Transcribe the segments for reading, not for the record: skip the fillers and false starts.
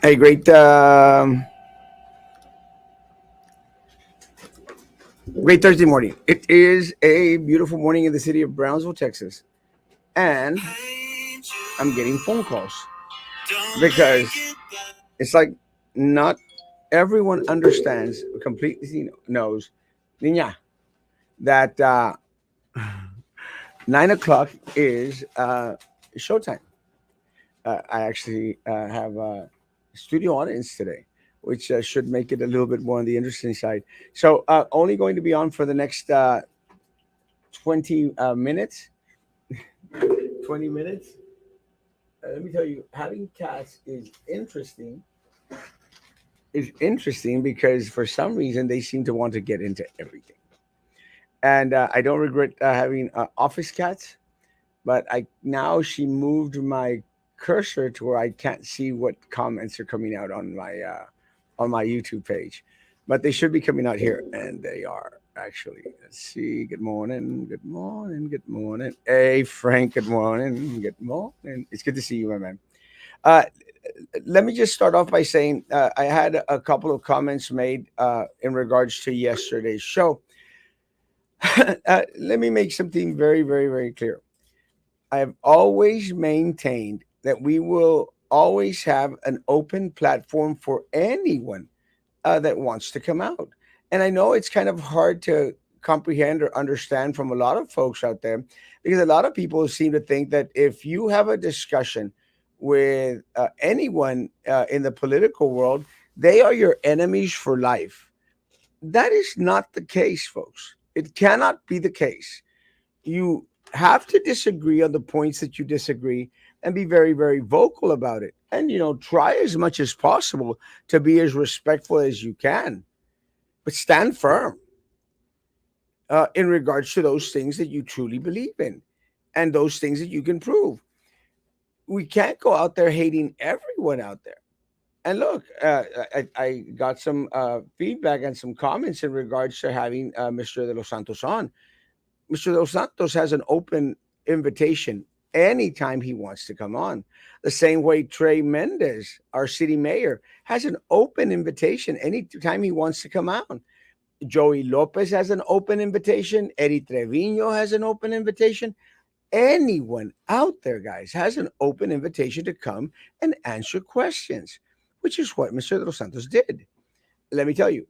Hey, great Thursday morning. It is a beautiful morning in the city of Brownsville, Texas, and I'm getting phone calls because it's like not everyone understands, completely knows, niña, that 9 o'clock is showtime. I actually have a studio audience today, which should make it a little bit more on the interesting side. So, only going to be on for the next 20 minutes. 20 minutes. Let me tell you, having cats is interesting because for some reason they seem to want to get into everything. And I don't regret having office cats, but I now she moved my cursor to where I can't see what comments are coming out on my YouTube page, but they should be coming out here, and they are actually. Let's see. Good morning. Good morning. Good morning. Hey, Frank. Good morning. Good morning. It's good to see you, my man. Uh, Let me just start off by saying I had a couple of comments made in regards to yesterday's show. Let me make something very, very, very clear. I have always maintained that we will always have an open platform for anyone that wants to come out. And I know it's kind of hard to comprehend or understand from a lot of folks out there because a lot of people seem to think that if you have a discussion with anyone in the political world, they are your enemies for life. That is not the case, folks. It cannot be the case. You have to disagree on the points that you disagree and be very, very vocal about it. And, try as much as possible to be as respectful as you can, but stand firm in regards to those things that you truly believe in and those things that you can prove. We can't go out there hating everyone out there. And look, I got some feedback and some comments in regards to having Mr. De Los Santos on. Mr. Dos Santos has an open invitation anytime he wants to come on. The same way Trey Mendez, our city mayor, has an open invitation anytime he wants to come on. Joey Lopez has an open invitation. Eddie Trevino has an open invitation. Anyone out there, guys, has an open invitation to come and answer questions, which is what Mr. Dos Santos did. Let me tell you,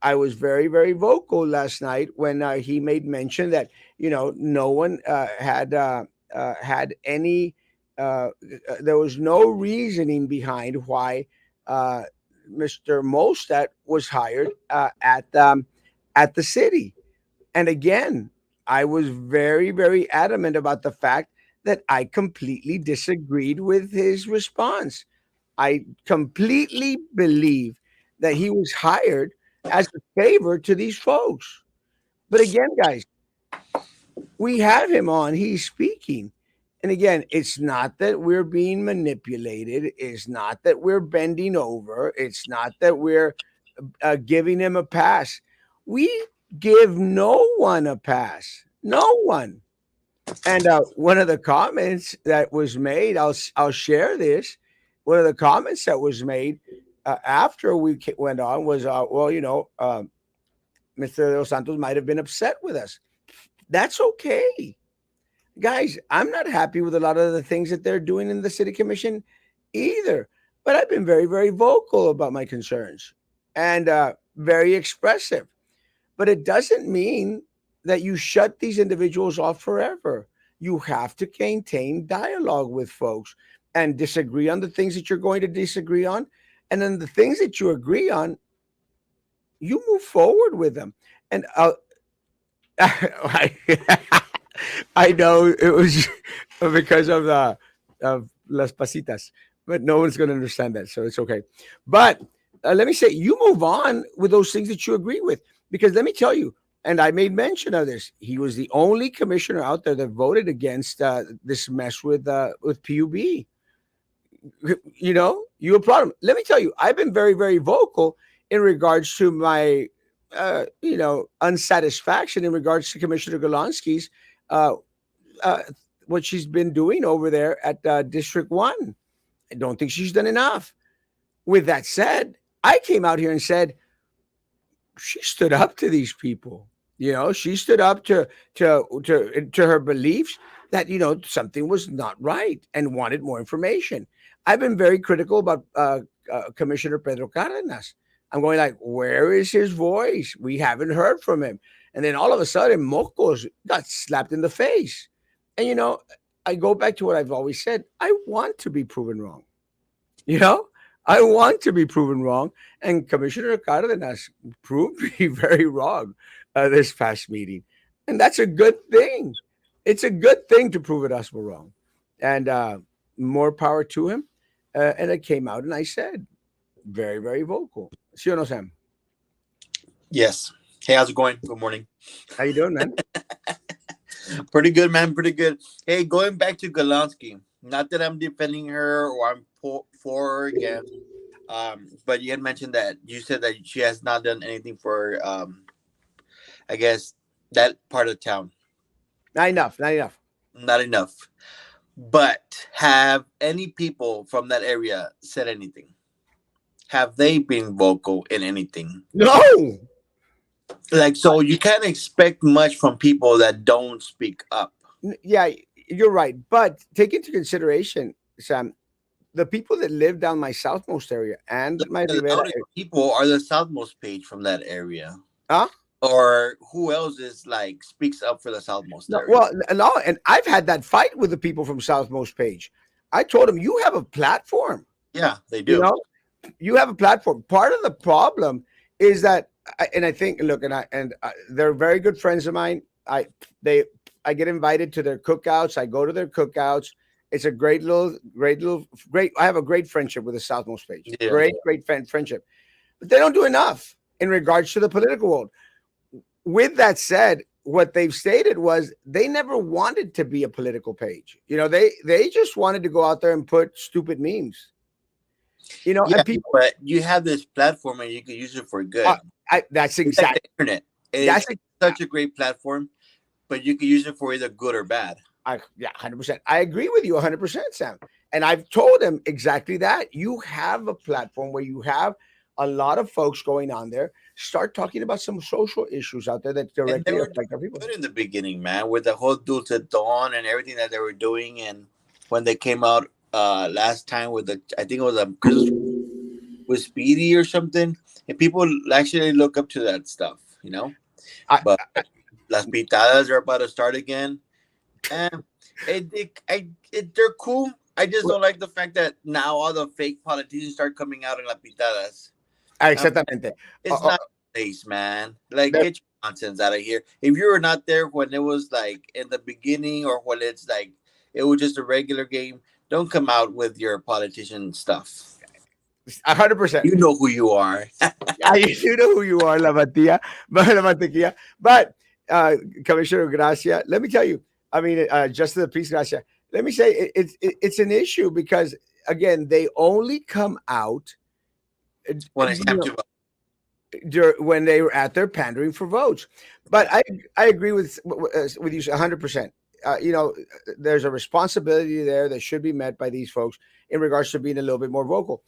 I was very, very vocal last night when he made mention that no one had any. There was no reasoning behind why uh, Mr. Mostat was hired at the city. And again, I was very, very adamant about the fact that I completely disagreed with his response. I completely believe that he was hired as a favor to these folks. But again, guys, we have him on, he's speaking. And again, it's not that we're being manipulated, it's not that we're bending over, it's not that we're giving him a pass. We give no one a pass. No one. And one of the comments that was made, I'll share this. One of the comments that was made after we went on was, well, Mr. Dos Santos might have been upset with us. That's okay, guys. I'm not happy with a lot of the things that they're doing in the city commission either. But I've been very, very vocal about my concerns and very expressive. But it doesn't mean that you shut these individuals off forever. You have to maintain dialogue with folks and disagree on the things that you're going to disagree on. And then the things that you agree on, you move forward with them. And I, I know it was because of the of Las Pasitas, but no one's going to understand that, so it's okay. But let me say, you move on with those things that you agree with, because let me tell you, and I made mention of this. He was the only commissioner out there that voted against this mess with PUB. You applaud him. Let me tell you, I've been very, very vocal in regards to my, unsatisfaction in regards to Commissioner Golonsky's, uh, uh, what she's been doing over there at District 1. I don't think she's done enough. with that said, I came out here and said, she stood up to these people. She stood up to her beliefs that something was not right and wanted more information. I've been very critical about Commissioner Pedro Cardenas. I'm going like, where is his voice? We haven't heard from him. And then all of a sudden, Mocos got slapped in the face. And I go back to what I've always said. I want to be proven wrong. You know, I want to be proven wrong. And Commissioner Cardenas proved me very wrong this past meeting. And that's a good thing. It's a good thing to prove us wrong. And more power to him. And I came out and I said, very, very vocal. See you, Sam. Yes. Hey, how's it going? Good morning. How you doing, man? Pretty good, man. Pretty good. Hey, going back to Galansky. Not that I'm defending her or I'm for or against. But you had mentioned that you said that she has not done anything for, I guess, that part of town. Not enough. Not enough. Not enough. But have any people from that area said anything? Have they been vocal in anything? No. Like, so you can't expect much from people that don't speak up. Yeah, you're right. But take into consideration, Sam, the people that live down my southmost area and my The Rivera loudest people are the southmost page from that area. Huh? Or who else is like speaks up for the southmost No, area? well, no, and I've had that fight with the people from Southmost Page. I told them, you have a platform. Yeah, they You do. know, you have a platform. Part of the problem is that, and I think, look, they're very good friends of mine. I get invited to their cookouts. I go to their cookouts. It's a great little. I have a great friendship with the Southmost Page. Yeah. Great friendship. But they don't do enough in regards to the political world. With that said, what they've stated was they never wanted to be a political page. They just wanted to go out there and put stupid memes. Yeah, and people. but you have this platform and you can use it for good. That's It's like exactly. the internet. That's It's such a great platform, but you can use it for either good or bad. 100%. I agree with you 100%, Sam. And I've told them exactly that. You have a platform where you have a lot of folks going on there. Start talking about some social issues out there that And they directly were affect our people. good in the beginning, man, with the whole Dulce Dawn and everything that they were doing. And when they came out last time with I think it was a Christmas with Speedy or something, and people actually look up to that stuff, I, But Las Pitadas are about to start again. And they're cool. I just don't like the fact that now all the fake politicians start coming out in Las Pitadas. Exactamente. It's not place, man. Like, get your nonsense out of here. If you were not there when it was like in the beginning or when it's like it was just a regular game, don't come out with your politician stuff. 100%. You know who you are. You know who you are, La Matilla, La Mantequilla. But Commissioner Gracia, let me tell you, I mean, just the peace, Gracia. Let me say it's an issue because again, they only come out When it's time to vote. when they were at their pandering for votes. But I agree with you 100%. There's a responsibility there that should be met by these folks in regards to being a little bit more vocal.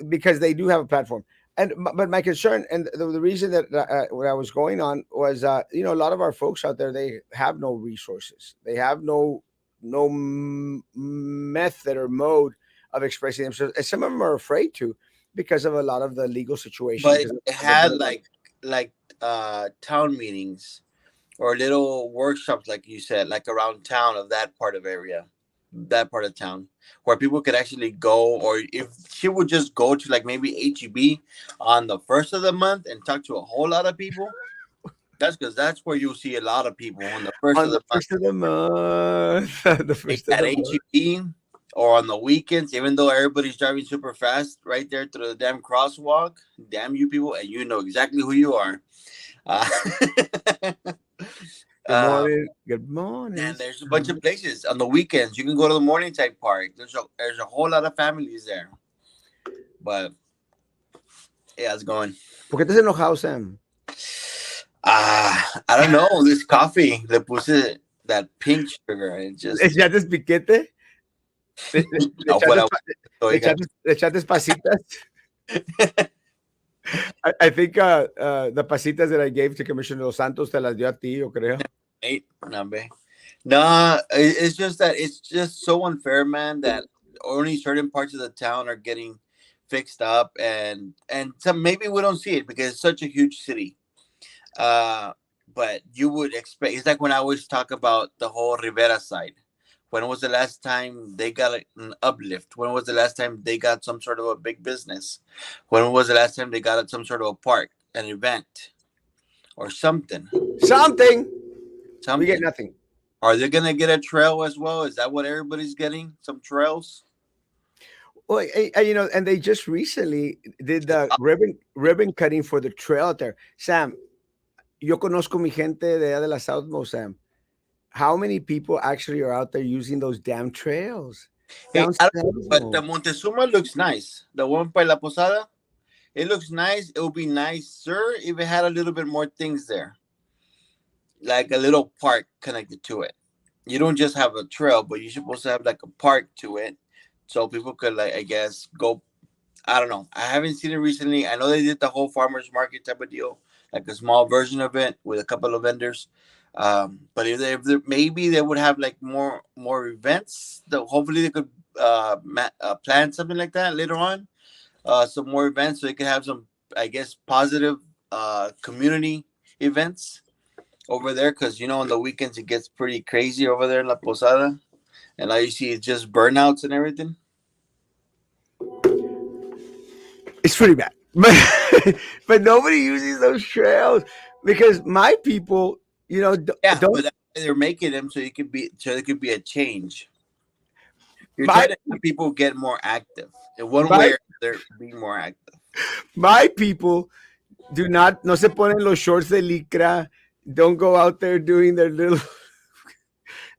Because they do have a platform. But my concern and the reason that what I was going on was, a lot of our folks out there, they have no resources. They have no method or mode of expressing themselves. And some of them are afraid to because of a lot of the legal situation. But it had like town meetings or little workshops, like you said, like around town of that part of town, where people could actually go, or if she would just go to like maybe HEB on the first of the month and talk to a whole lot of people. That's because that's where you'll see a lot of people on the first on of the the month. first of the month. The first of At the month. HEB or on the weekends, even though everybody's driving super fast right there through the damn crosswalk. Damn you people, and you know exactly who you are. Good morning. Good morning. And there's a bunch of places on the weekends. You can go to the Morningside Park. There's a whole lot of families there. But yeah, it's going. ¿Por qué te has enojado, Sam? I don't know. This coffee, le puse that pink sugar. It just ¿Ya te piquete? Le No echaste, fuera oiga. le echaste pasitas. I think the pasitas that I gave to Commissioner Los Santos te las dio a ti, yo creo. Eight, number. No, it's just that it's just so unfair, man. That only certain parts of the town are getting fixed up, and some maybe we don't see it because it's such a huge city. Uh, but you would expect. It's like when I always talk about the whole Rivera side. When was the last time they got an uplift? When was the last time they got some sort of a big business? When was the last time they got some sort of a park, an event, or something? Something. We get Something. nothing. Are they gonna get a trail as well? Is that what everybody's getting? Some trails? Well, and they just recently did the ribbon cutting for the trail out there. Sam, yo conozco mi gente de allá de la Southmost, Sam. How many people actually are out there using those damn trails Hey, down I don't know, but the Southmost? Montezuma looks nice. The one by La Posada, it looks nice. It would be nicer if it had a little bit more things there, like a little park connected to it. You don't just have a trail, but you're supposed to have like a park to it, so people could like I guess go. I don't know. I haven't seen it recently. I know they did the whole farmers market type of deal, like a small version of it with a couple of vendors. But maybe they would have like more events. Hopefully they could plan something like that later on. Some more events so they could have some, I guess, positive community events over there. Because on the weekends it gets pretty crazy over there in La Posada, and all you see is just burnouts and everything. It's pretty bad, but nobody uses those trails because my people, Yeah, don't but they're making them so there could be a change. You're my trying to have people get more active in one my way or they're being more active. my people do not no se ponen los shorts de licra. Don't go out there doing their little.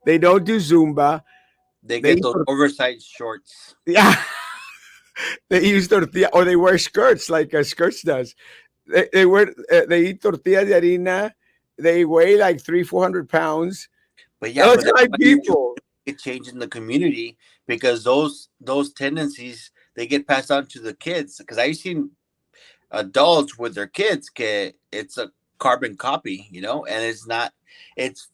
They don't do Zumba. They They get eat those oversized shorts. yeah. They use tortilla or they wear skirts like skirts does. They eat tortillas de harina. They weigh like 300-400 pounds. But yeah, Those but are that's my why you people. get change in the community because those tendencies they get passed on to the kids. Because I've seen adults with their kids, it's a carbon copy, and it's not. It's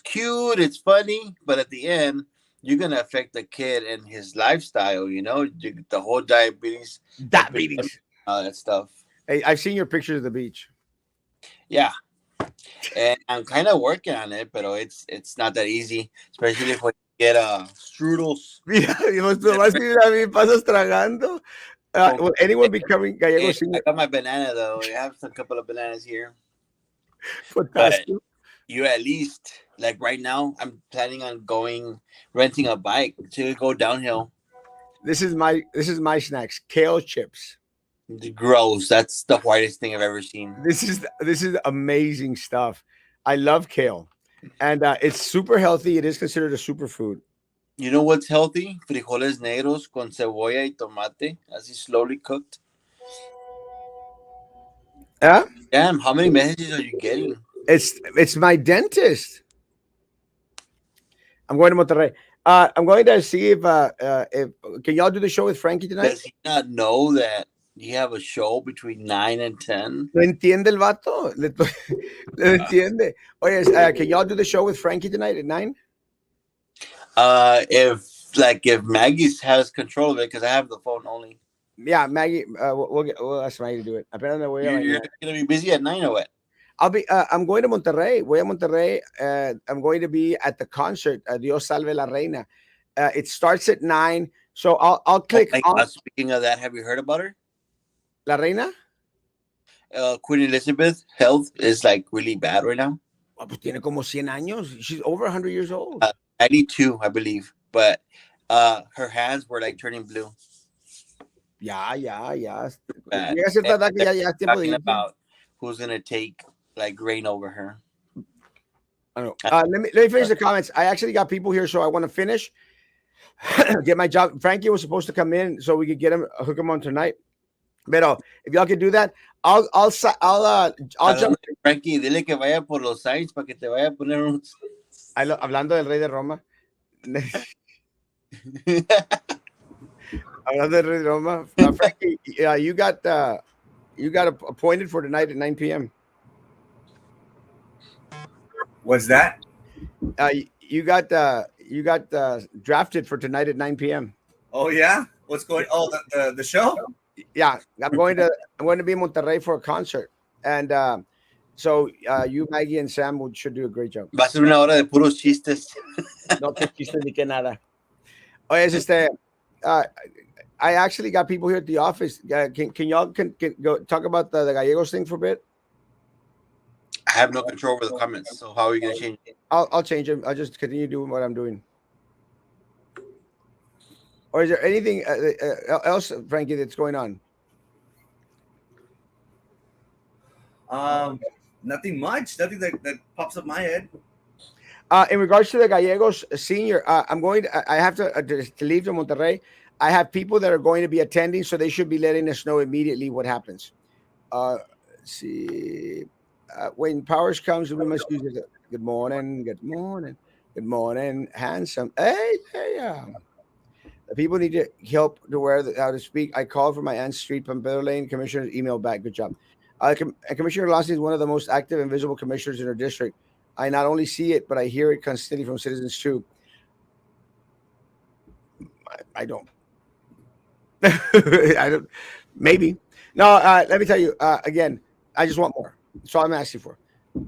cute, it's funny, but at the end, you're gonna affect the kid and his lifestyle. The whole diabetes epidemic, Diabetes. all that stuff. Hey, I've seen your pictures of the beach. Yeah, and I'm kind of working on it, but it's not that easy, especially if we get strudels. Mira, nomás mira, me pasas tragando. Con, Will anyone becoming gallego I senior got my banana though. I have a couple of bananas here, but potassium? you at least like right now. I'm planning on going renting a bike to go downhill. This is my snacks. Kale chips. Gross. That's the whitest thing I've ever seen. This is amazing stuff. I love kale, and it's super healthy. It is considered a superfood. You know what's healthy? Frijoles negros con cebolla y tomate, así slowly cooked. Yeah, Damn, how many messages are you getting? it's my dentist. I'm going to Monterrey. I'm going to see if can y'all do the show with Frankie tonight? Does he not know that you have a show between 9 and 10? No entiende el vato. No entiende. Oye, can y'all do the show with Frankie tonight at 9? If Maggie has control of it, because I have the phone only. Yeah, Maggie. We'll ask Maggie to do it. Apenas me voy a You're bañar. gonna be busy at 9 or what? I'm going to Monterrey. Voy a Monterrey. I'm going to be at the concert. Dios salve la reina. It starts at 9. So I'll Oh click my on God! Speaking of that, have you heard about her? la reina. Queen Elizabeth health is like really bad right now. Oh, pues tiene como 100 años. She's over 100 years old. 92, I believe, but her hands were like turning blue. Ya. Bad. Llega a cierta And edad que they're ya es tiempo de talking irse. about who's gonna take like reign over her. I don't know. Let me finish the comments. I actually got people here, so I want to finish. Get my job. Frankie was supposed to come in so we could get him hook him on tonight. But if y'all can do that, I'll jump. Frankie, dile que vaya por los signs para que te vaya a poner unos. Hablando del rey de Roma. Another Roma. Frankie, you got appointed for tonight at 9 p.m. What's that? You got drafted for tonight at 9 p.m. Oh yeah, what's going? Oh, the show. Yeah, I'm going to be in Monterrey for a concert, and so you, Maggie, and Sam should do a great job. Va a ser una hora de puros chistes. No que chiste ni que nada. Oye, uh, I actually got people here at the office. Can y'all can go talk about the Gallegos thing for a bit? I have no control over the comments, so how are we going to change it? I'll change them. I'll just continue doing what I'm doing. Or is there anything else, Frankie, that's going on? Nothing much. Nothing that pops up my head. In regards to the Gallegos senior, I'm going. I have to leave to Monterrey. I have people that are going to be attending, so they should be letting us know immediately what happens. Let's see. When Powers comes, we must use it. Good morning. Good morning. Good morning, handsome. Hey, the people need to help to how to speak. I called for my aunt's street, Pompero Lane. Commissioner's email back. Good job. Commissioner Lassie is one of the most active and visible commissioners in her district. I not only see it, but I hear it constantly from citizens too. I don't. I don't. Maybe. No. Let me tell you again. I just want more. That's all I'm asking for.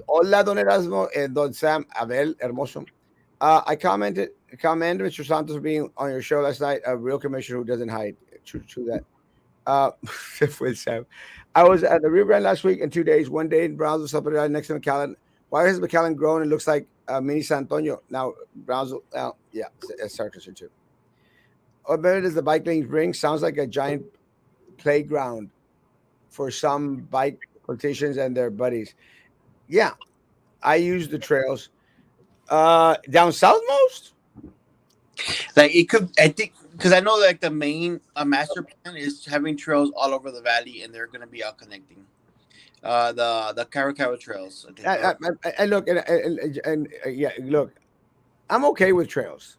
Hola, Don Erasmo and Don Sam Abel Hermoso. I commented, Mr. Santos being on your show last night. A real commissioner who doesn't hide. True that. With Sam. I was at the Rio Grande last week in 2 days. One day in Brownsville, Supper next to McAllen. Why has McAllen grown and looks like mini San Antonio? Now, Brownsville, yeah, it's Sarkison too. What better does the bike lanes bring? Sounds like a giant playground for some bike politicians and their buddies. Yeah, I use the trails. Down south most? Like it could, I think, because I know like the main master plan is having trails all over the valley, and they're going to be out connecting. The Caracara trails. I think. I look yeah, look, I'm okay with trails.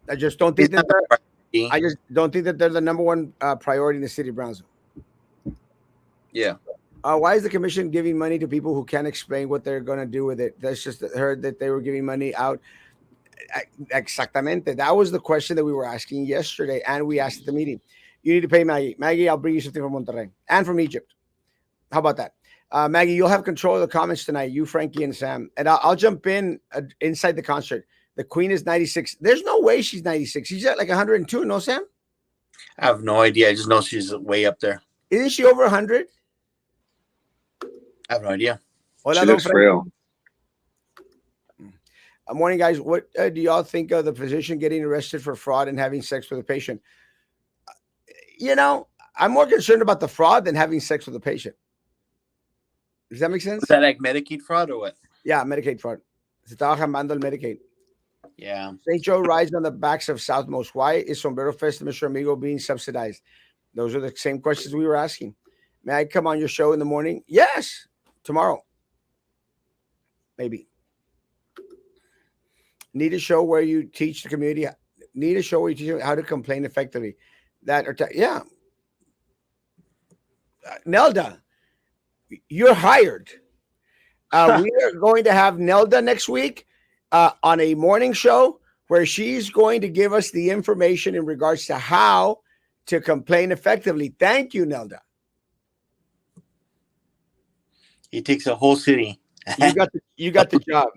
I just don't think It's that not the priority. I just don't think that they're the number one priority in the city of Brownsville. Yeah. Why is the commission giving money to people who can't explain what they're going to do with it? That's just heard that they were giving money out. Exactamente. That was the question that we were asking yesterday, and we asked at the meeting. You need to pay Maggie. Maggie, I'll bring you something from Monterrey and from Egypt. How about that? Maggie, you'll have control of the comments tonight. You, Frankie, and Sam. And I'll jump in inside the concert. The Queen is 96. There's no way she's 96. She's at like 102, no, Sam? I have no idea. I just know she's way up there. Isn't she over 100? I have no idea. Hola, She looks real. Morning, guys. What do y'all think of the physician getting arrested for fraud and having sex with a patient? I'm more concerned about the fraud than having sex with a patient. Does that make sense? Is that like Medicaid fraud or what? Yeah, Medicaid fraud. Se estaba jamando el Medicaid. Yeah. St. Joe rides on the backs of Southmost. Why is Sombrero Fest, Mr. Amigo, being subsidized? Those are the same questions we were asking. May I come on your show in the morning? Yes. Tomorrow. Maybe. Need a show where you teach the community. Need a show where you teach them how to complain effectively. Yeah. Nelda, you're hired. We are going to have Nelda next week on a morning show where she's going to give us the information in regards to how to complain effectively. Thank you, Nelda. He takes a whole city. You got the job.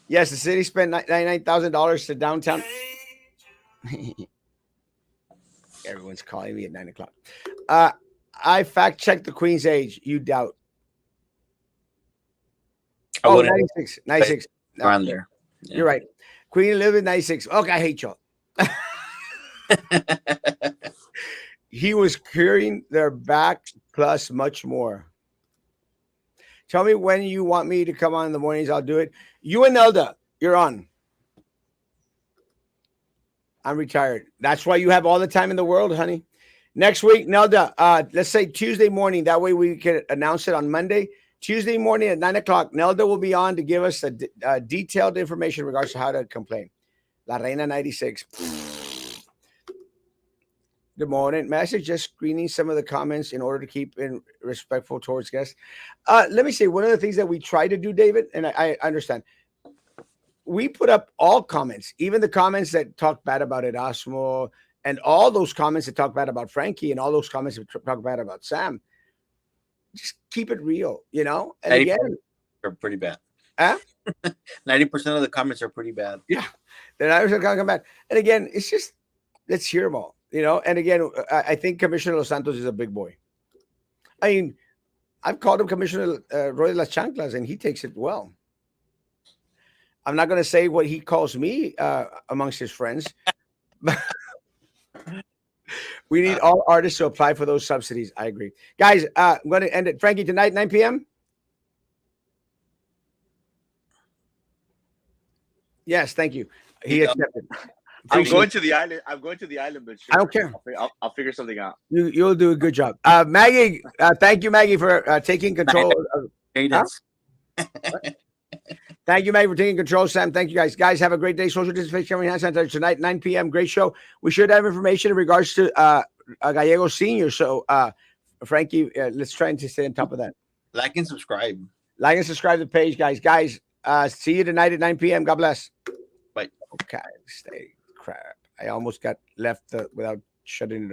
Yes, the city spent $99,000 to downtown. Everyone's calling me at 9:00. I fact checked the Queen's age. You doubt. Oh, 96. 96. Around there. Yeah. You're right. Queen Elizabeth, 96. Okay, I hate y'all. He was carrying their back plus much more. Tell me when you want me to come on in the mornings. I'll do it. You and Nelda, you're on. I'm retired. That's why you have all the time in the world, honey. Next week, Nelda, let's say Tuesday morning. That way we can announce it on Monday. Tuesday morning at 9:00, Nelda will be on to give us a detailed information in regards to how to complain. La Reina 96. Good morning. May I suggest screening some of the comments in order to keep in respectful towards guests? Let me say one of the things that we try to do, David, and I understand. We put up all comments, even the comments that talk bad about Erasmo, and all those comments that talk bad about Frankie, and all those comments that talk bad about Sam. Just keep it real, you know. And 90% again, are pretty bad. huh? 90% of the comments are pretty bad. Yeah, then I was going to come back. And again, it's just let's hear them all, you know. And again, I think Commissioner Los Santos is a big boy. I mean, I've called him Commissioner Roy de las Chanclas, and he takes it well. I'm not going to say what he calls me amongst his friends. We need all artists to apply for those subsidies. I agree. Guys, I'm going to end it. Frankie, tonight, 9 p.m.? Yes, thank you. He accepted. I'm Appreciate going it. to the island. I'm going to the island, but sure. I don't care. I'll figure something out. You'll do a good job. Maggie, thank you, Maggie, for taking control. Cadence. Thank you, Maggie, for taking control. Sam, thank you, guys. Guys, have a great day. Social distancing hand sanitizer tonight, 9 p.m. Great show. We should have information in regards to Gallego Senior. So, Frankie, let's try and stay on top of that. Like and subscribe. Like and subscribe to the page, guys. Guys, see you tonight at 9 p.m. God bless. Bye. Okay, stay crap. I almost got left without shutting it off.